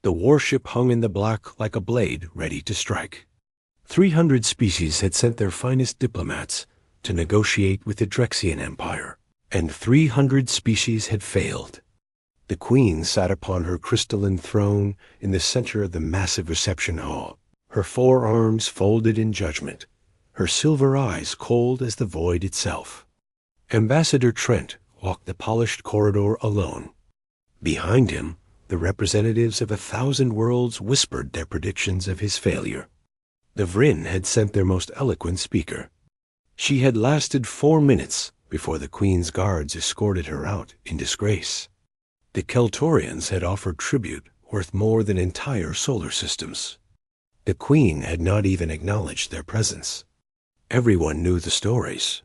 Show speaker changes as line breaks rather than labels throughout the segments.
The warship hung in the black like a blade ready to strike. 300 species had sent their finest diplomats to negotiate with the Drexian Empire, and 300 species had failed. The queen sat upon her crystalline throne in the center of the massive reception hall, her forearms folded in judgment, her silver eyes cold as the void itself. Ambassador Trent walked the polished corridor alone. Behind him, the representatives of 1,000 worlds whispered their predictions of his failure. The Vryn had sent their most eloquent speaker. She had lasted 4 minutes before the queen's guards escorted her out in disgrace. The Keltorians had offered tribute worth more than entire solar systems. The queen had not even acknowledged their presence. Everyone knew the stories.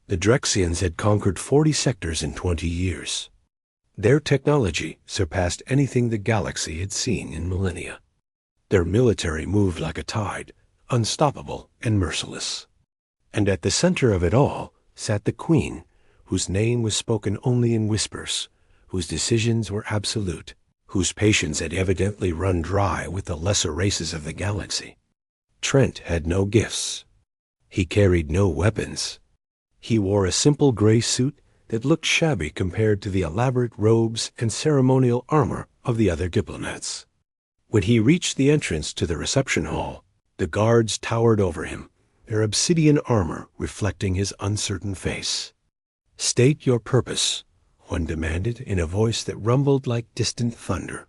The Drexians had conquered 40 sectors in 20 years. Their technology surpassed anything the galaxy had seen in millennia. Their military moved like a tide, unstoppable and merciless. And at the center of it all sat the queen, whose name was spoken only in whispers, whose decisions were absolute, whose patience had evidently run dry with the lesser races of the galaxy. Trent had no gifts. He carried no weapons. He wore a simple gray suit that looked shabby compared to the elaborate robes and ceremonial armor of the other diplomats. When he reached the entrance to the reception hall, the guards towered over him, their obsidian armor reflecting his uncertain face. "State your purpose," one demanded in a voice that rumbled like distant thunder.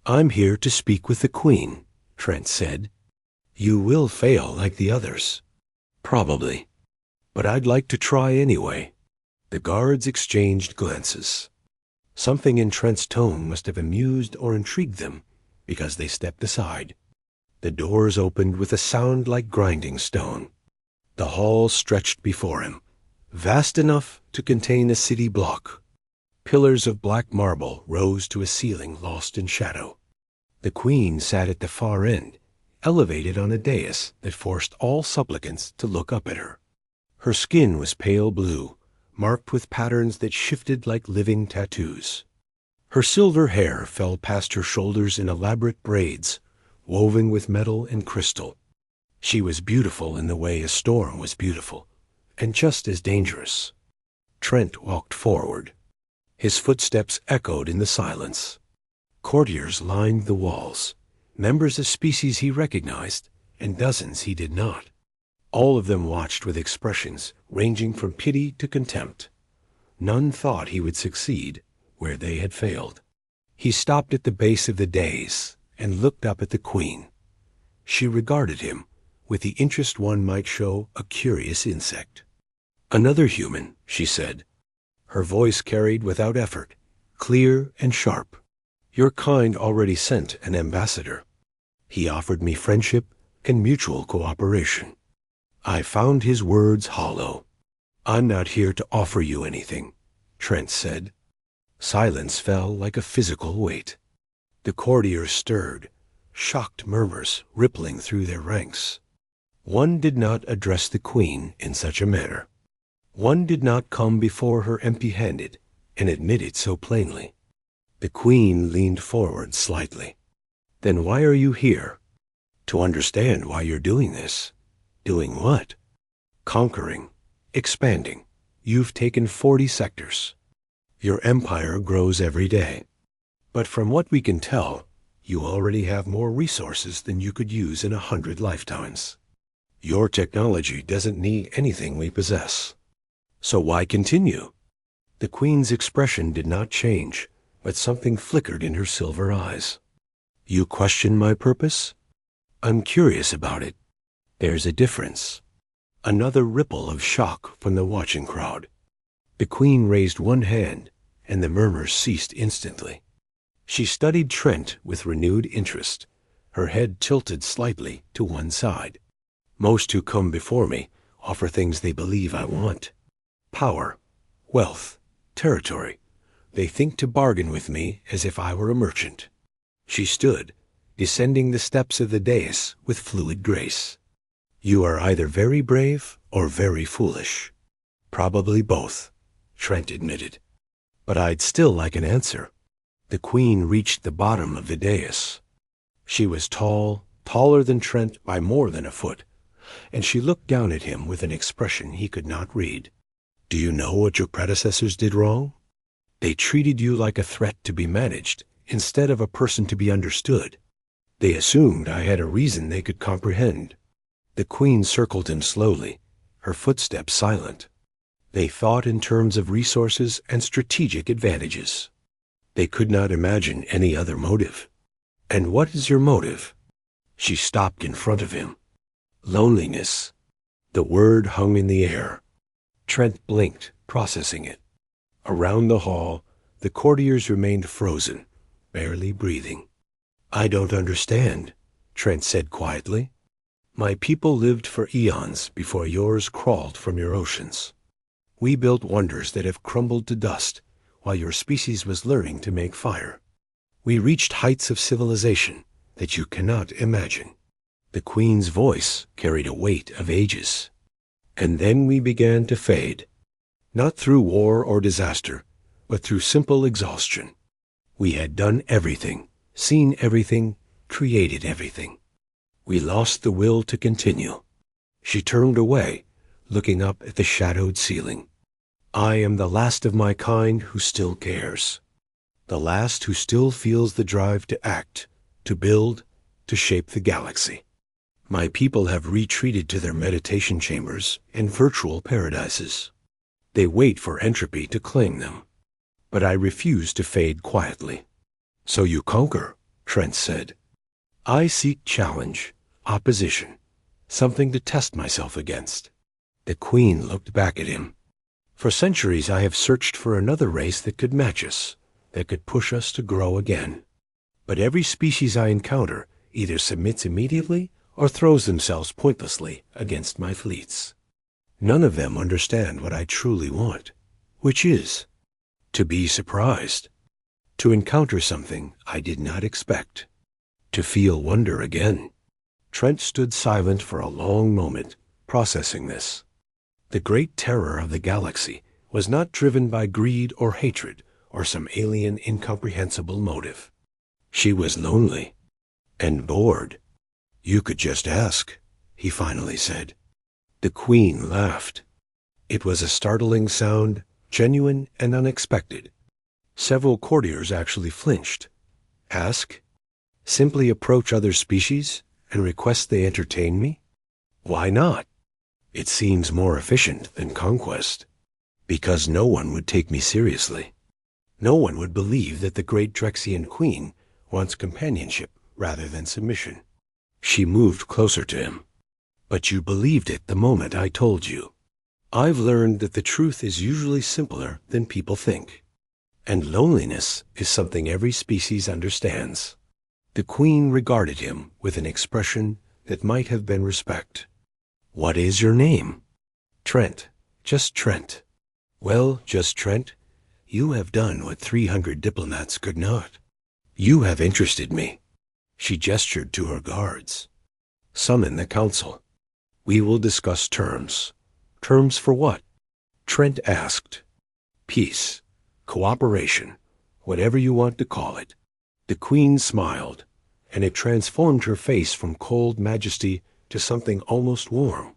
"I'm here to speak with the queen," Trent said. "You will fail like the others." "Probably. But I'd like to try anyway." The guards exchanged glances. Something in Trent's tone must have amused or intrigued them, because they stepped aside. The doors opened with a sound like grinding stone. The hall stretched before him, vast enough to contain a city block. Pillars of black marble rose to a ceiling lost in shadow. The queen sat at the far end, elevated on a dais that forced all supplicants to look up at her. Her skin was pale blue, marked with patterns that shifted like living tattoos. Her silver hair fell past her shoulders in elaborate braids, woven with metal and crystal. She was beautiful in the way a storm was beautiful, and just as dangerous. Trent walked forward. His footsteps echoed in the silence. Courtiers lined the walls, members of species he recognized, and dozens he did not. All of them watched with expressions ranging from pity to contempt. None thought he would succeed where they had failed. He stopped at the base of the dais and looked up at the queen. She regarded him with the interest one might show a curious insect. "Another human," she said. Her voice carried without effort, clear and sharp. "Your kind already sent an ambassador. He offered me friendship and mutual cooperation. I found his words hollow. I'm not here to offer you anything," Trent said. Silence fell like a physical weight. The courtiers stirred, shocked murmurs rippling through their ranks. One did not address the queen in such a manner. One did not come before her empty-handed and admit it so plainly. The queen leaned forward slightly. "Then why are you here?" "To understand why you're doing this." "Doing what?" "Conquering, expanding. You've taken 40 sectors. Your empire grows every day. But from what we can tell, you already have more resources than you could use in 100 lifetimes. Your technology doesn't need anything we possess. So why continue?" The queen's expression did not change, but something flickered in her silver eyes. "You question my purpose?" "I'm curious about it. There's a difference." Another ripple of shock from the watching crowd. The queen raised one hand, and the murmurs ceased instantly. She studied Trent with renewed interest, her head tilted slightly to one side. "Most who come before me offer things they believe I want. Power, wealth, territory. They think to bargain with me as if I were a merchant." She stood, descending the steps of the dais with fluid grace. "You are either very brave or very foolish." "Probably both," Trent admitted. "But I'd still like an answer." The queen reached the bottom of the dais, She was tall, taller than Trent by more than a foot, and she looked down at him with an expression he could not read. "Do you know what your predecessors did wrong? They treated you like a threat to be managed instead of a person to be understood. They assumed I had a reason they could comprehend." The Queen circled him slowly, her footsteps silent. "They thought in terms of resources and strategic advantages. They could not imagine any other motive." "And what is your motive?" She stopped in front of him. "Loneliness." The word hung in the air. Trent blinked, processing it. Around the hall, the courtiers remained frozen, barely breathing. "I don't understand," Trent said quietly. "My people lived for eons before yours crawled from your oceans. We built wonders that have crumbled to dust while your species was learning to make fire. We reached heights of civilization that you cannot imagine." The Queen's voice carried a weight of ages. "And then we began to fade, not through war or disaster, but through simple exhaustion. We had done everything, seen everything, created everything. We lost the will to continue." She turned away, looking up at the shadowed ceiling. "I am the last of my kind who still cares. The last who still feels the drive to act, to build, to shape the galaxy. My people have retreated to their meditation chambers and virtual paradises. They wait for entropy to claim them. But I refuse to fade quietly." "So you conquer," Trent said. "I seek challenge, opposition, something to test myself against." The Queen looked back at him. "For centuries I have searched for another race that could match us, that could push us to grow again. But every species I encounter either submits immediately or throws themselves pointlessly against my fleets. None of them understand what I truly want, which is to be surprised, to encounter something I did not expect, to feel wonder again." Trent stood silent for a long moment, processing this. The great terror of the galaxy was not driven by greed or hatred or some alien incomprehensible motive. She was lonely and bored. "You could just ask," he finally said. The Queen laughed. It was a startling sound, genuine and unexpected. Several courtiers actually flinched. "Ask? Simply approach other species and request they entertain me? Why not? It seems more efficient than conquest. Because no one would take me seriously. No one would believe that the great Drexian Queen wants companionship rather than submission." She moved closer to him. "But you believed it the moment I told you. I've learned that the truth is usually simpler than people think. And loneliness is something every species understands." The Queen regarded him with an expression that might have been respect. "What is your name?" "Trent. Just Trent." "Well, just Trent, you have done what 300 diplomats could not. You have interested me." She gestured to her guards. "Summon the council. We will discuss terms." "Terms for what?" Trent asked. "Peace, cooperation, whatever you want to call it." The Queen smiled, and it transformed her face from cold majesty to something almost warm.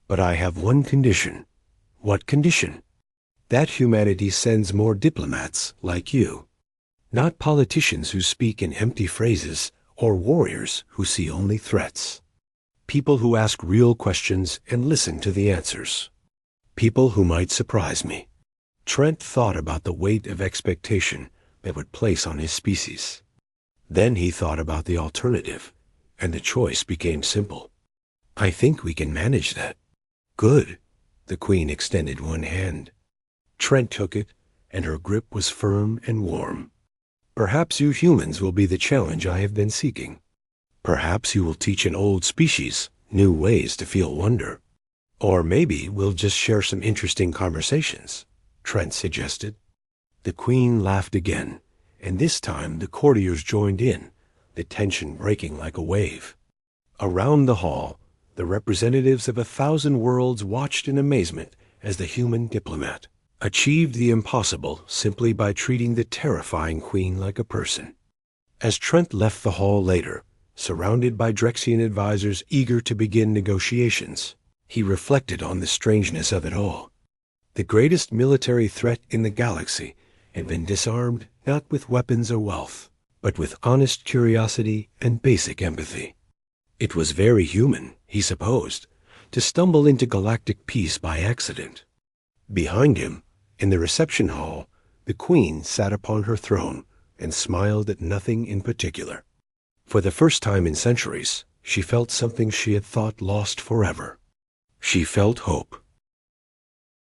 "But I have one condition." "What condition?" "That humanity sends more diplomats like you. Not politicians who speak in empty phrases or warriors who see only threats. People who ask real questions and listen to the answers. People who might surprise me." Trent thought about the weight of expectation that would place on his species. Then he thought about the alternative, and the choice became simple. "I think we can manage that." "Good." The Queen extended one hand. Trent took it, and her grip was firm and warm. "Perhaps you humans will be the challenge I have been seeking. Perhaps you will teach an old species new ways to feel wonder. Or maybe we'll just share some interesting conversations," Trent suggested. The Queen laughed again, and this time the courtiers joined in, the tension breaking like a wave. Around the hall, the representatives of 1,000 worlds watched in amazement as the human diplomat achieved the impossible simply by treating the terrifying Queen like a person. As Trent left the hall later, surrounded by Drexian advisors eager to begin negotiations. He reflected on the strangeness of it all. The greatest military threat in the galaxy had been disarmed not with weapons or wealth, but with honest curiosity and basic empathy. It was very human, he supposed, to stumble into galactic peace by accident. Behind him, in the reception hall, the Queen sat upon her throne and smiled at nothing in particular. For the first time in centuries, she felt something she had thought lost forever. She felt hope.